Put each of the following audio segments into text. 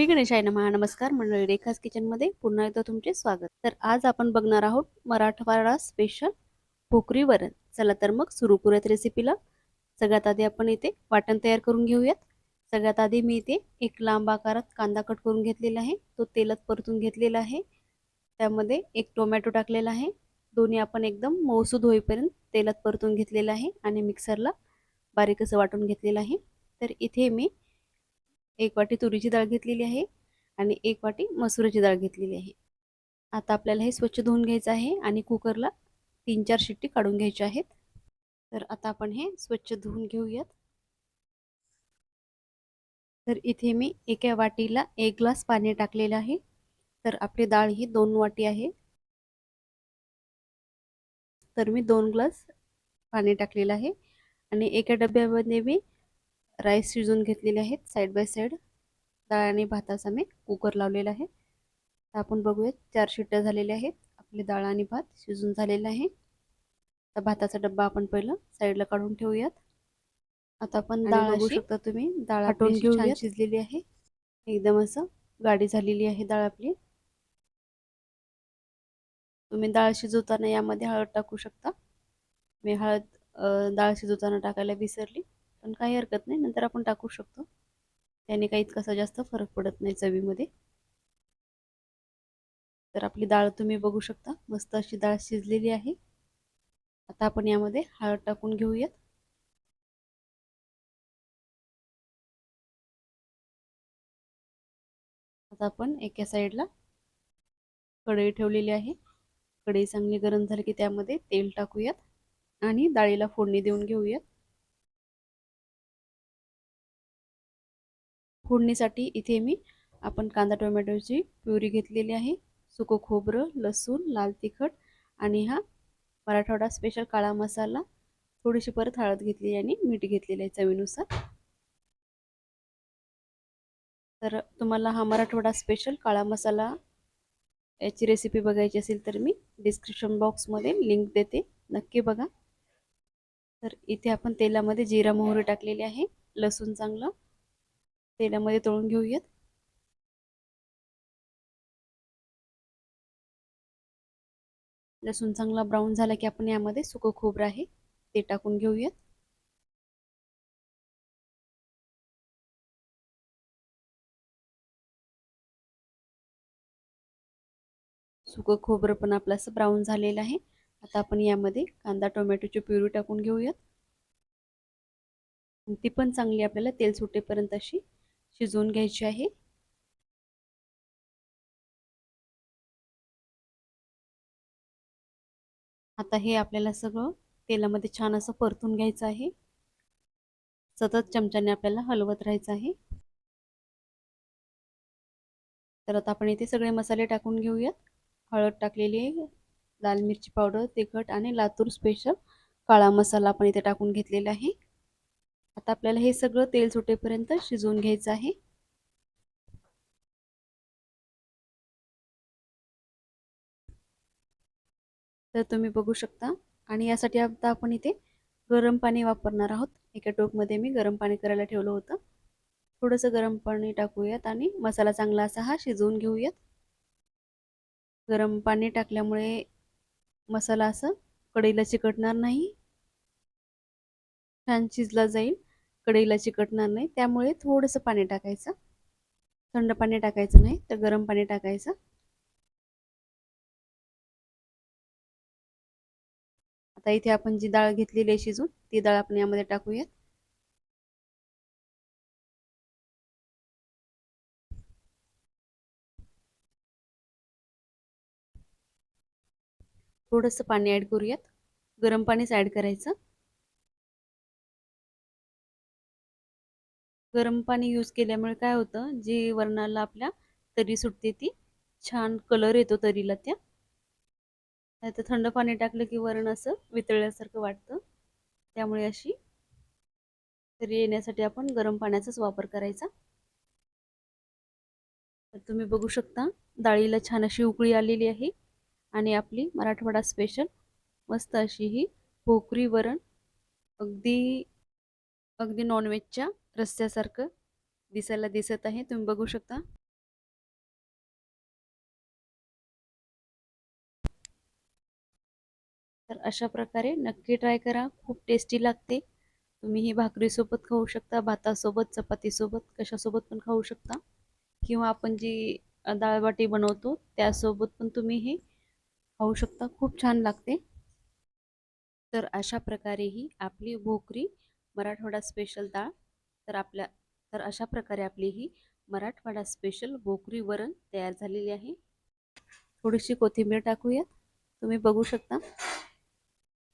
श्री गणेशाय नमः. नमस्कार मंडळी, रेखाज किचनमध्ये पुन्हा एकदा तुमचे स्वागत. तर आज आपण बघणार आहोत मराठवाडा स्पेशल भोकरी वरण. चला तर मग सुरू करूयात रेसिपीला. सगळ्यात आधी आपण इथे वाटण तयार करून घेऊयात. सगळ्यात आधी मी इथे एक लांब आकारात कांदा कट करून घेतलेला आहे, तो तेलात परतून घेतलेला आहे. त्यामध्ये एक टोमॅटो टाकलेला आहे. दोन्ही आपण एकदम मऊसूद होईपर्यंत तेलात परतून घेतलेला आहे आणि मिक्सरला बारीक असं वाटून घेतलेलं आहे. तर इथे मी एक वाटी तुरीची डाळ घेतलेली आहे आणि एक वाटी मसुराची डाळ घेतलेली आहे. आता आपल्याला हे स्वच्छ धुवून घ्यायचं आहे आणि कुकरला 3-4 शिट्टी काढून घ्यायच्या आहेत. तर आता आपण हे स्वच्छ धुवून घेऊयात. तर इथे मी एका वाटीला 1 ग्लास पाणी टाकलेलं आहे. तर आपली डाळ ही 2 वाटी आहे, तर मी 2 ग्लास पाणी टाकलेलं आहे. आणि एका डब्यामध्ये मी राईस शिजवून घेतलेले आहेत. साईड बाय साईड डाळ आणि भाताचा मी कुकर लावलेला आहे. तर आपण बघूयात 4 शिट्ट्या झालेल्या आहेत. आपली डाळ आणि भात शिजून झालेला आहे. तर भाताचा डब्बा आपण पहिलं साईडला काढून ठेवूयात. आता आपण डाळ बघू शकता तुम्ही, डाळ आपली छान शिजलेली आहे. एकदम असं गाढी झालेली आहे डाळ आपली. तुम्ही डाळ शिजवताना यामध्ये हळद टाकू शकता. मी हळद डाळ शिजवताना टाकायला विसरली, पण काही हरकत नाही, नंतर आपण टाकू शकतो. त्याने काही इतकासा जास्त फरक पडत नाही चवीमध्ये. तर आपली डाळ तुम्ही बघू शकता, मस्त अशी डाळ शिजलेली आहे. आता आपण यामध्ये हळद टाकून घेऊयात. आता आपण एका साईडला कढई ठेवलेली आहे. कढई चांगली गरम झाली की त्यामध्ये तेल टाकूयात आणि डाळीला फोडणी देऊन घेऊयात. फोडणीसाठी इथे मी आपण कांदा टोमॅटोची प्युरी घेतलेली आहे, सुकं खोबरं, लसूण, लाल तिखट आणि हा मराठवाडा स्पेशल काळा मसाला, थोडीशी परत हळद घेतली आणि मीठ घेतलेले आहे चवीनुसार. तर तुम्हाला हा मराठवाडा स्पेशल काळा मसाला याची रेसिपी बघायची असेल तर मी डिस्क्रिप्शन बॉक्समध्ये लिंक देते, नक्की बघा. तर इथे आपण तेलामध्ये जिरा मोहरी टाकलेली आहे. लसूण चांगलं तेलामध्ये तळून घेऊयात. लसूण चांगला ब्राऊन झाला की आपण यामध्ये सुकं खोबरं आहे ते टाकून घेऊयात. सुकं खोबरं पण आपलं असं ब्राऊन झालेलं आहे. आता आपण यामध्ये कांदा टोमॅटोची प्युरी टाकून घेऊयात. ती पण चांगली आपल्याला तेल सुटेपर्यंत अशी शिजवून घ्यायची आहे. आता हे आपल्याला सगळं तेलामध्ये छान असं परतून घ्यायचं आहे. सतत चमच्याने आपल्याला हलवत राहायचं आहे. तर आता आपण इथे सगळे मसाले टाकून घेऊयात. हळद टाकलेली आहे, लाल मिरची पावडर, तिखट आणि लातूर स्पेशल काळा मसाला आपण इथे टाकून घेतलेला आहे. आता आपल्याला हे सगळं तेल सुटेपर्यंत शिजवून घ्यायचं आहे. तर तुम्ही बघू शकता. आणि यासाठी आता आपण इथे गरम पाणी वापरणार आहोत. एका टोपमध्ये मी गरम पाणी करायला ठेवलं होतं. थोडंसं गरम पाणी टाकूयात आणि मसाला चांगला असा हा शिजवून घेऊयात. गरम पाणी टाकल्यामुळे मसाला असं कढईला चिकटणार नाही, छान शिजला जाईल, कढईला चिकटणार नाही. त्यामुळे थोडंसं पाणी टाकायचं, थंड पाणी टाकायचं नाही, तर गरम पाणी टाकायचं. आता इथे आपण जी डाळ घेतलेली आहे शिजून, ती डाळ आपण यामध्ये टाकूयात. थोडंसं पाणी ॲड करूयात, गरम पाणीच ॲड करायचं. गरम पाणी यूज केल्यामुळे काय होतं, जी वरणाला आपल्या तरी सुटते ती छान कलर येतो तरीला त्या. नाहीतर थंड पाणी टाकलं की वरण असं वितळल्यासारखं वाटतं. त्यामुळे अशी तरी येण्यासाठी आपण गरम पाण्याचाच वापर करायचा. तर तुम्ही बघू शकता डाळीला छान अशी उकळी आलेली आहे आणि आपली मराठवाडा स्पेशल मस्त अशी ही भोकरी वरण अगदी अगदी नॉनव्हेजच्या रस्स्यासारखं दिसायला दिसत आहे. तुम्ही बघू शकता. तर अशा प्रकारे नक्की ट्राय करा, खूप टेस्टी लागते. तुम्ही ही भाकरीसोबत खाऊ शकता, भातासोबत, चपातीसोबत, कशासोबत पण खाऊ शकता किंवा आपण जी डाळ-बाटी बनवतो त्यासोबत पण तुम्ही हे खाऊ शकता. खूप छान लागते. तर अशा प्रकारे ही आपली भोकरी मराठवाडा स्पेशल डाळ तर अशा प्रकारे आपली ही मराठवाडा स्पेशल भोकरी वरण तयार झालेली आहे. थोडीशी कोथिंबीर टाकूयात. तुम्ही बघू शकता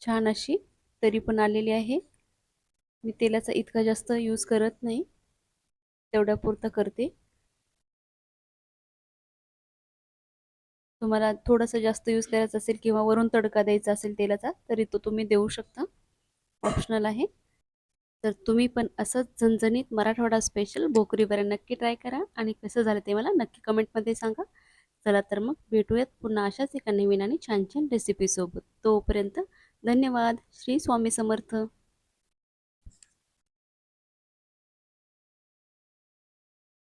छान अशी तरी पण आलेली आहे. मी तेलाचा इतका जास्त यूज करत नाही, तेवढ्या पुरतं करते. तुम्हाला थोडंसं जास्त यूज करायचं असेल किंवा वरून तडका द्यायचा असेल तेलाचा तरी तो तुम्ही देऊ शकता, ऑप्शनल आहे. तर तुम्ही पण असंच झणझणीत मराठवाडा स्पेशल भोकरी वरण नक्की ट्राय करा आणि कसं झालं ते मला नक्की कमेंटमध्ये सांगा. चला तर मग भेटूयात पुन्हा अशाच एका नवीन आणि छान छान रेसिपीसोबत. तोपर्यंत धन्यवाद. श्री स्वामी समर्थ.